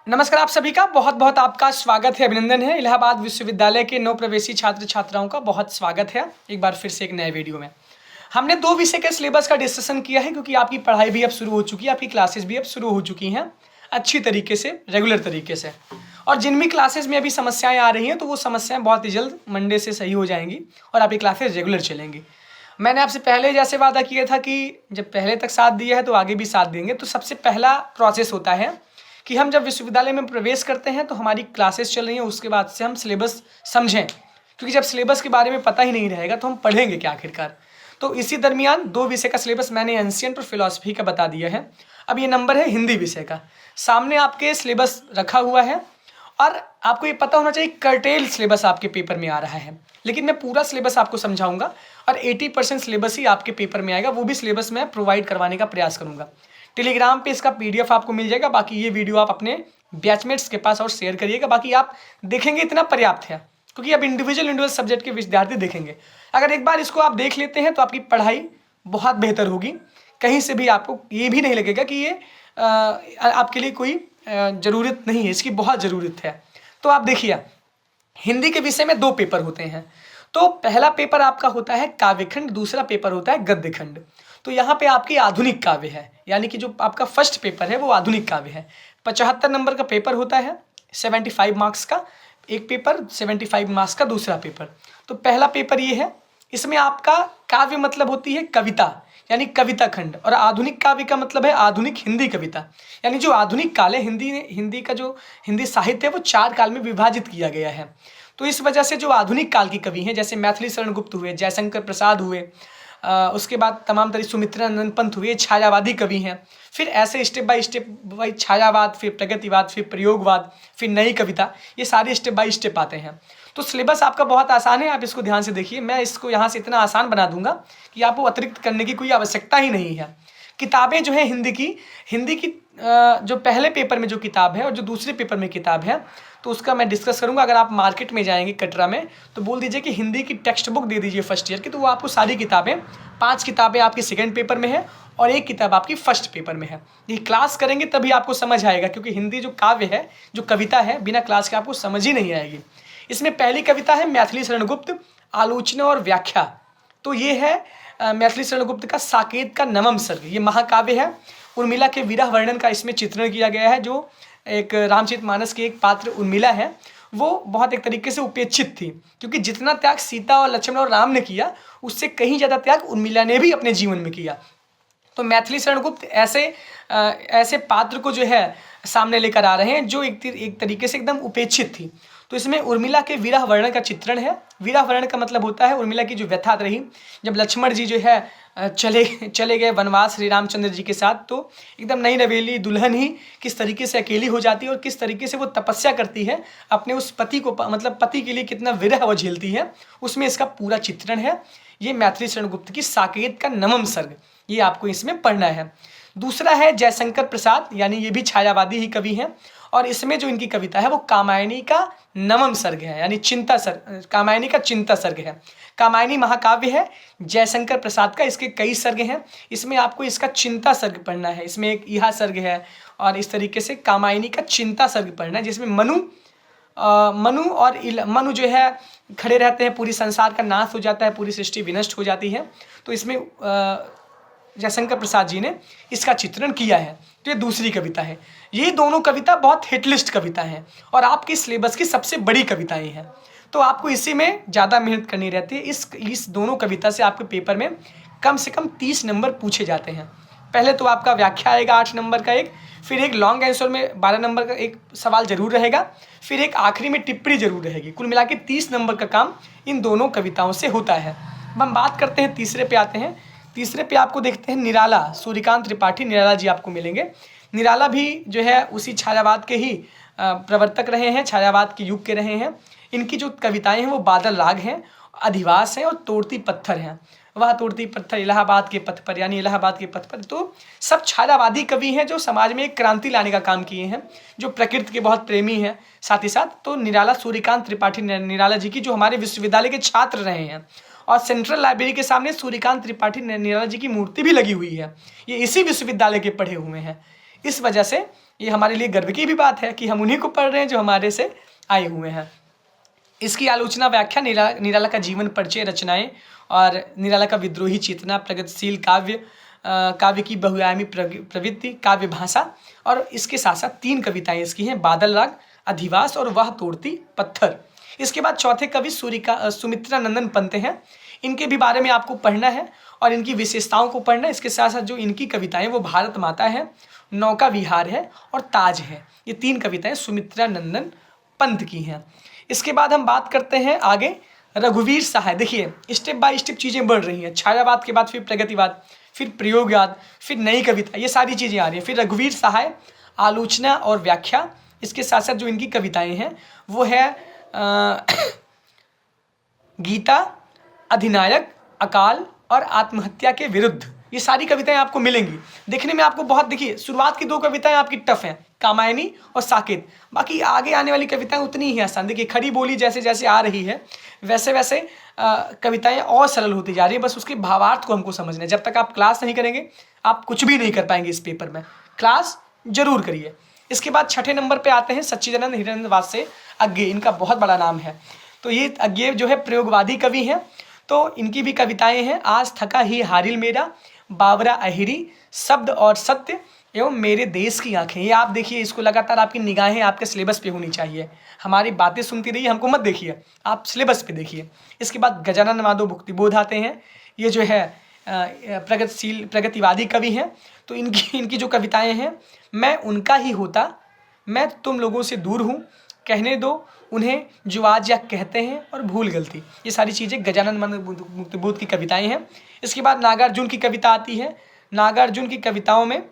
नमस्कार, आप सभी का बहुत बहुत आपका स्वागत है, अभिनंदन है। इलाहाबाद विश्वविद्यालय के नव प्रवेशी छात्र छात्राओं का बहुत स्वागत है एक बार फिर से एक नए वीडियो में। हमने 2 विषय के सिलेबस का डिस्कशन किया है क्योंकि आपकी पढ़ाई भी अब शुरू हो चुकी है, आपकी क्लासेस भी अब शुरू हो चुकी हैं अच्छी तरीके से, रेगुलर तरीके से। और जिन भी क्लासेस में अभी समस्याएं आ रही हैं तो वो समस्याएं बहुत ही जल्द मंडे से सही हो जाएंगी और आपकी क्लासेस रेगुलर चलेंगी। मैंने आपसे पहले जैसे वादा किया था कि जब पहले तक साथ दिया है तो आगे भी साथ देंगे। तो सबसे पहला प्रोसेस होता है कि हम जब विश्वविद्यालय में प्रवेश करते हैं तो हमारी क्लासेस चल रही हैं, उसके बाद से हम सिलेबस समझें, क्योंकि जब सिलेबस के बारे में पता ही नहीं रहेगा तो हम पढ़ेंगे क्या आखिरकार। तो इसी दरमियान 2 विषय का सिलेबस मैंने एंशिएंट और फिलॉसफी का बता दिया है। अब ये नंबर है हिंदी विषय का, सामने आपके सिलेबस रखा हुआ है और आपको ये पता होना चाहिए कर्टेल सिलेबस आपके पेपर में आ रहा है, लेकिन मैं पूरा सिलेबस आपको समझाऊंगा और 80% सिलेबस ही आपके पेपर में आएगा, वो भी सिलेबस मैं प्रोवाइड करवाने का प्रयास करूंगा। टेलीग्राम पे इसका PDF आपको मिल जाएगा। बाकी ये वीडियो आप अपने बैचमेट्स के पास और शेयर करिएगा। बाकी आप देखेंगे इतना पर्याप्त है, क्योंकि अब इंडिविजुअल सब्जेक्ट के विद्यार्थी देखेंगे। अगर एक बार इसको आप देख लेते हैं तो आपकी पढ़ाई बहुत बेहतर होगी। कहीं से भी आपको ये भी नहीं लगेगा कि ये आपके लिए कोई ज़रूरत नहीं है, इसकी बहुत ज़रूरत है। तो आप देखिए, हिंदी के विषय में 2 पेपर होते हैं। तो पहला पेपर आपका होता है काव्यखंड, दूसरा पेपर होता है गद्यखंड। तो यहाँ पे आपकी आधुनिक काव्य है, यानी कि जो आपका फर्स्ट पेपर है वो आधुनिक काव्य है। 75 नंबर का पेपर होता है, 75 मार्क्स का एक पेपर, 75 मार्क्स का दूसरा पेपर। तो पहला पेपर ये है, इसमें आपका काव्य मतलब होती है कविता, यानी कविता खंड, और आधुनिक काव्य का मतलब है आधुनिक हिंदी कविता। यानी जो आधुनिक काल है, हिंदी का जो हिंदी साहित्य है वो 4 काल में विभाजित किया गया है। तो इस वजह से जो आधुनिक काल की कवि हैं, जैसे मैथिली शरण गुप्त हुए, जयशंकर प्रसाद हुए, उसके बाद तमाम तरह सुमित्रानंद पंत हुए, छायावादी कवि हैं। फिर ऐसे स्टेप बाय स्टेप छायावाद, फिर प्रगतिवाद, फिर प्रयोगवाद, फिर नई कविता, ये सारे स्टेप बाय स्टेप आते हैं। तो सिलेबस आपका बहुत आसान है, आप इसको ध्यान से देखिए। मैं इसको यहाँ से इतना आसान बना दूंगा कि आपको अतिरिक्त करने की कोई आवश्यकता ही नहीं है। किताबें जो है हिंदी की जो पहले पेपर में जो किताब है और जो दूसरे पेपर में किताब है, तो उसका मैं डिस्कस करूंगा। अगर आप मार्केट में जाएंगे कटरा में तो बोल दीजिए कि हिंदी की टेक्स्ट बुक दे दीजिए फर्स्ट ईयर की, तो वो आपको सारी किताबें, 5 किताबें आपकी सेकंड पेपर में है और 1 किताब आपकी फर्स्ट पेपर में है। ये क्लास करेंगे तभी आपको समझ आएगा, क्योंकि हिंदी जो काव्य है, जो कविता है, बिना क्लास के आपको समझ ही नहीं आएगी। इसमें पहली कविता है मैथिली शरण गुप्त, आलोचना और व्याख्या। तो ये है मैथिली शरण गुप्त का साकेत का नवम सर्ग, ये महाकाव्य है। उर्मिला के विरह वर्णन का इसमें चित्रण किया गया है। जो एक रामचरितमानस के एक पात्र उर्मिला है, वो बहुत एक तरीके से उपेक्षित थी, क्योंकि जितना त्याग सीता और लक्ष्मण और राम ने किया, उससे कहीं ज़्यादा त्याग उर्मिला ने भी अपने जीवन में किया। तो मैथिली शरण गुप्त ऐसे पात्र को जो है सामने लेकर आ रहे हैं जो एक तरीके से एकदम उपेक्षित थी। तो इसमें उर्मिला के विरह वर्णन का चित्रण है। विरह वर्णन का मतलब होता है उर्मिला की जो व्यथा रही, जब लक्ष्मण जी जो है चले गए वनवास श्री रामचंद्र जी के साथ, तो एकदम नई नवेली दुल्हन ही किस तरीके से अकेली हो जाती है और किस तरीके से वो तपस्या करती है अपने उस पति को, मतलब पति के लिए कितना विरह वो झेलती है, उसमें इसका पूरा चित्रण है। ये मैथिली शरण गुप्त की साकेत का नवम सर्ग, ये आपको इसमें पढ़ना है। दूसरा है जयशंकर प्रसाद, यानी ये भी छायावादी ही कवि हैं, और इसमें जो इनकी कविता है वो कामायनी का नवम सर्ग है, यानी चिंता सर्ग, कामायनी का चिंता सर्ग है। कामायनी महाकाव्य है जयशंकर प्रसाद का, इसके कई सर्ग हैं। इसमें आपको इसका चिंता सर्ग पढ़ना है। इसमें एक इहा सर्ग है और इस तरीके से कामायनी का चिंता सर्ग पढ़ना है, जिसमें मनु जो है खड़े रहते हैं, पूरी संसार का नाश हो जाता है, पूरी सृष्टि विनष्ट हो जाती है। तो इसमें जयशंकर प्रसाद जी ने इसका चित्रण किया है। तो ये दूसरी कविता है। ये दोनों कविता बहुत हिटलिस्ट कविता हैं और आपकी सिलेबस की सबसे बड़ी कविताएं हैं। तो आपको इसी में ज़्यादा मेहनत करनी रहती है। इस दोनों कविता से आपके पेपर में कम से कम 30 नंबर पूछे जाते हैं। पहले तो आपका व्याख्या आएगा 8 नंबर का एक, फिर एक लॉन्ग आंसर में 12 नंबर का एक सवाल जरूर रहेगा, फिर एक आखिरी में टिप्पणी जरूर रहेगी। कुल मिला के 30 नंबर का काम इन दोनों कविताओं से होता है। अब हम बात करते हैं तीसरे पे आते हैं। तीसरे पे आपको देखते हैं निराला, सूर्यकांत त्रिपाठी निराला जी आपको मिलेंगे। निराला भी जो है उसी छायावाद के ही प्रवर्तक रहे हैं, छायावाद के युग के रहे हैं। इनकी जो कविताएं हैं वो बादल राग हैं, अधिवास हैं और तोड़ती पत्थर हैं। वह तोड़ती पत्थर इलाहाबाद के पथ पर, यानी इलाहाबाद के पथ पर। तो सब छायावादी कवि हैं जो समाज में एक क्रांति लाने का काम किए हैं, जो प्रकृति के बहुत प्रेमी हैं साथ ही साथ। तो निराला सूर्यकांत त्रिपाठी निराला जी की जो हमारे विश्वविद्यालय के छात्र रहे हैं, और सेंट्रल लाइब्रेरी के सामने सूर्यकांत त्रिपाठी निराला जी की मूर्ति भी लगी हुई है। ये इसी विश्वविद्यालय के पढ़े हुए हैं। इस वजह से ये हमारे लिए गर्व की भी बात है कि हम उन्हीं को पढ़ रहे हैं जो हमारे से आए हुए हैं। इसकी आलोचना, व्याख्या, निराला का जीवन परिचय, रचनाएं और निराला का विद्रोही चेतना, प्रगतिशील काव्य की बहुआयामी प्रवृत्ति, काव्य भाषा, और इसके साथ साथ 3 कविताएं इसकी हैं, बादल राग, अधिवास और वह तोड़ती पत्थर। इसके बाद चौथे कवि सुमित्रा नंदन पंत हैं। इनके भी बारे में आपको पढ़ना है और इनकी विशेषताओं को पढ़ना है। इसके साथ साथ जो इनकी कविताएं वो भारत माता है, नौका विहार है और ताज है। ये 3 कविताएं सुमित्रा नंदन पंत की हैं। इसके बाद हम बात करते हैं आगे रघुवीर सहाय। देखिए स्टेप बाय स्टेप चीज़ें बढ़ रही हैं। छायावाद के बाद फिर प्रगतिवाद, फिर प्रयोगवाद, फिर नई कविता, ये सारी चीज़ें आ रही हैं। फिर रघुवीर सहाय, आलोचना और व्याख्या। इसके साथ साथ जो इनकी कविताएं हैं वो है गीता, अधिनायक, अकाल और आत्महत्या के विरुद्ध। ये सारी कविताएं आपको मिलेंगी। देखने में आपको बहुत, देखिए शुरुआत की 2 कविताएं आपकी टफ हैं, कामायनी और साकेत। बाकी आगे आने वाली कविताएं उतनी ही आसान। देखिए खड़ी बोली जैसे जैसे आ रही है वैसे वैसे कविताएं और सरल होती जा रही है। बस उसके भावार्थ को हमको समझना है। जब तक आप क्लास नहीं करेंगे आप कुछ भी नहीं कर पाएंगे इस पेपर में। क्लास जरूर करिए। इसके बाद 6ठे नंबर पे आते हैं सच्चिदानंद हिरानंद वात्से अज्ञे। इनका बहुत बड़ा नाम है। तो ये अज्ञे जो है प्रयोगवादी कवि हैं। तो इनकी भी कविताएं हैं, आज थका ही हारिल मेरा, बावरा अहिरी, शब्द और सत्य एवं मेरे देश की आंखें। ये आप देखिए, इसको लगातार आपकी निगाहें आपके सिलेबस पे होनी चाहिए। हमारी बातें सुनती रहिए, हमको मत देखिए, आप सिलेबस पे देखिए। इसके बाद गजानन माधव भुक्तिबोध आते हैं। ये जो है प्रगतिवादी कवि हैं। तो इनकी जो कविताएं हैं, मैं उनका ही होता, मैं तुम लोगों से दूर हूँ, कहने दो उन्हें जो आज या कहते हैं, और भूल गलती। ये सारी चीज़ें गजानन माधव भुक्तिबोध की कविताएं हैं। इसके बाद नागार्जुन की कविता आती है। नागार्जुन की कविताओं में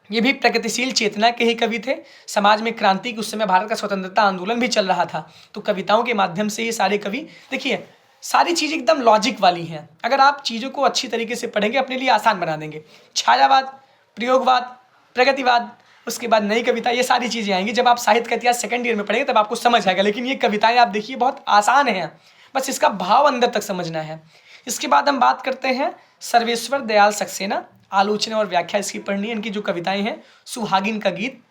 ये भी प्रगतिशील चेतना के ही कवि थे। समाज में क्रांति की, उस समय भारत का स्वतंत्रता आंदोलन भी चल रहा था। तो कविताओं के माध्यम से ये सारे कवि, देखिए सारी चीज़ एकदम लॉजिक वाली हैं। अगर आप चीज़ों को अच्छी तरीके से पढ़ेंगे अपने लिए आसान बना देंगे। छायावाद, प्रयोगवाद, प्रगतिवाद, उसके बाद नई कविता, ये सारी चीज़ें आएंगी। जब आप साहित्य का इतिहास 2nd ईयर में पढ़ेंगे तब आपको समझ आएगा। लेकिन ये कविताएं आप देखिए बहुत आसान हैं, बस इसका भाव अंदर तक समझना है। इसके बाद हम बात करते हैं सर्वेश्वर दयाल सक्सेना। आलोचना और व्याख्या इसकी पढ़नी है। इनकी जो कविताएं हैं, सुहागिन का गीत,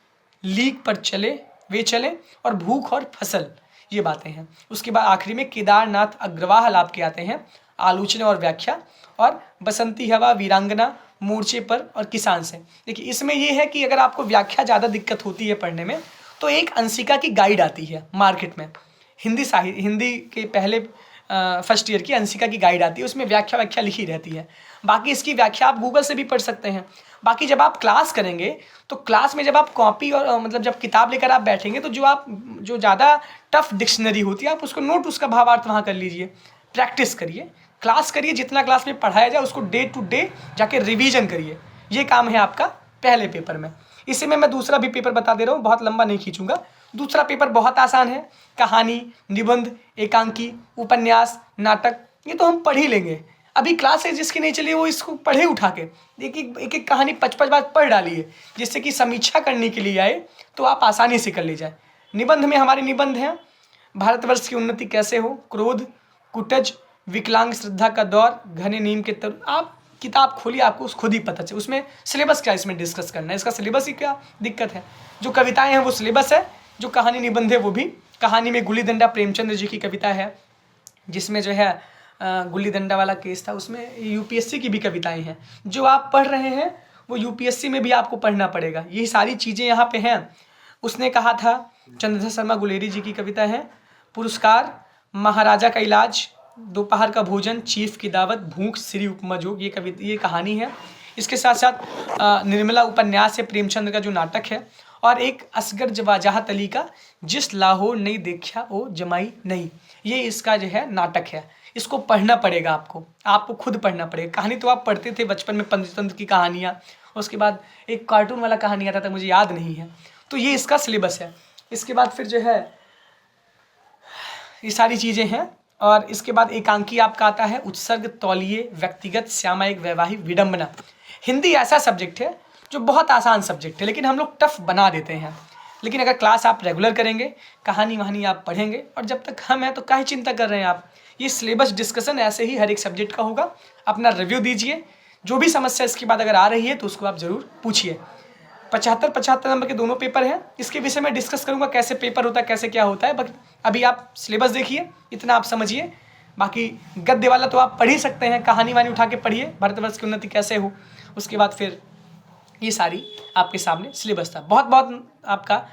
लीक पर चले वे चले और भूख और फसल, ये बातें हैं। उसके बाद आखिरी में केदारनाथ अग्रवाल आपके आते हैं, आलोचना और व्याख्या, और बसंती हवा, वीरांगना, मोर्चे पर और किसान से। देखिए इसमें ये है कि अगर आपको व्याख्या ज़्यादा दिक्कत होती है पढ़ने में तो एक अंशिका की गाइड आती है मार्केट में। हिंदी के पहले 1st ईयर की अंशिका की गाइड आती है, उसमें व्याख्या लिखी रहती है। बाकी इसकी व्याख्या आप गूगल से भी पढ़ सकते हैं। बाकी जब आप क्लास करेंगे तो क्लास में जब आप कॉपी और मतलब जब किताब लेकर आप बैठेंगे तो जो ज़्यादा टफ डिक्शनरी होती है आप उसको नोट, उसका भावार्थ वहाँ कर लीजिए, प्रैक्टिस करिए, क्लास करिए। जितना क्लास में पढ़ाया जाए उसको डे टू डे जाके रिवीजन करिए। ये काम है आपका पहले पेपर में। इसी में मैं दूसरा भी पेपर बता दे रहा हूँ, बहुत लंबा नहीं खींचूंगा। दूसरा पेपर बहुत आसान है। कहानी, निबंध, एकांकी, उपन्यास, नाटक, ये तो हम पढ़ ही लेंगे। अभी क्लास है जिसकी नहीं चली वो इसको पढ़े उठा के एक एक कहानी 5-5 बार पढ़ डालिए, जिससे कि समीक्षा करने के लिए आए तो आप आसानी से कर ले जाए। निबंध में हमारे निबंध हैं, भारतवर्ष की उन्नति कैसे हो, क्रोध, कुटज, विकलांग श्रद्धा का दौर, घने नीम के तरुण। आप किताब खोलिए, आपको खुद ही पता चले उसमें सिलेबस क्या इसमें डिस्कस करना है। इसका सिलेबस ही क्या दिक्कत है। जो कविताएं हैं वो सिलेबस है, जो कहानी निबंध है वो भी। कहानी में गुल्ली डंडा प्रेमचंद्र जी की कविता है, जिसमें जो है गुल्ली डंडा वाला केस था। उसमें यूपीएससी की भी कविताएं हैं। जो आप पढ़ रहे हैं वो यूपीएससी में भी आपको पढ़ना पड़ेगा। यही सारी चीज़ें यहाँ पे हैं। उसने कहा था, चंद्रधर शर्मा गुलेरी जी की कविता है। पुरस्कार, महाराजा का इलाज, दोपहर का भोजन, चीफ की दावत, भूख, श्री उपमा जोग, ये कहानी है। इसके साथ साथ निर्मला उपन्यास है, प्रेमचंद का जो नाटक है। और एक असगर जवाजाहत अली का जिस लाहौर नहीं देखा ओ जमाई नहीं, ये इसका जो है नाटक है। इसको पढ़ना पड़ेगा, आपको खुद पढ़ना पड़ेगा। कहानी तो आप पढ़ते थे बचपन में, पंचतंत्र की कहानियाँ, उसके बाद एक कार्टून वाला कहानी आता था, मुझे याद नहीं है। तो ये इसका सिलेबस है। इसके बाद फिर जो है ये सारी चीज़ें हैं। और इसके बाद एकांकी आपका आता है, उत्सर्ग, तौलिए, व्यक्तिगत, श्यामा, एक वैवाहिक, विडंबना। हिंदी ऐसा सब्जेक्ट है जो बहुत आसान सब्जेक्ट है, लेकिन हम लोग टफ बना देते हैं। लेकिन अगर क्लास आप रेगुलर करेंगे, कहानी वहानी आप पढ़ेंगे, और जब तक हम हैं तो काहे चिंता कर रहे हैं आप। ये सिलेबस डिस्कशन ऐसे ही हर एक सब्जेक्ट का होगा। अपना रिव्यू दीजिए, जो भी समस्या इसके बाद अगर आ रही है तो उसको आप ज़रूर पूछिए। 75 नंबर के दोनों पेपर हैं। इसके विषय में डिस्कस करूंगा कैसे पेपर होता है, कैसे क्या होता है। बाकी अभी आप सिलेबस देखिए, इतना आप समझिए। बाकी गद्य वाला तो आप पढ़ ही सकते हैं, कहानी वानी उठा के पढ़िए, भारतवर्ष की उन्नति कैसे हो। उसके बाद फिर ये सारी आपके सामने सिलेबस था। बहुत बहुत आपका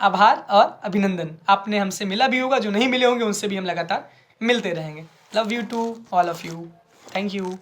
आभार और अभिनंदन। आपने हमसे मिला भी होगा, जो नहीं मिले होंगे उनसे भी हम लगातार मिलते रहेंगे। Love you to all of you. Thank you.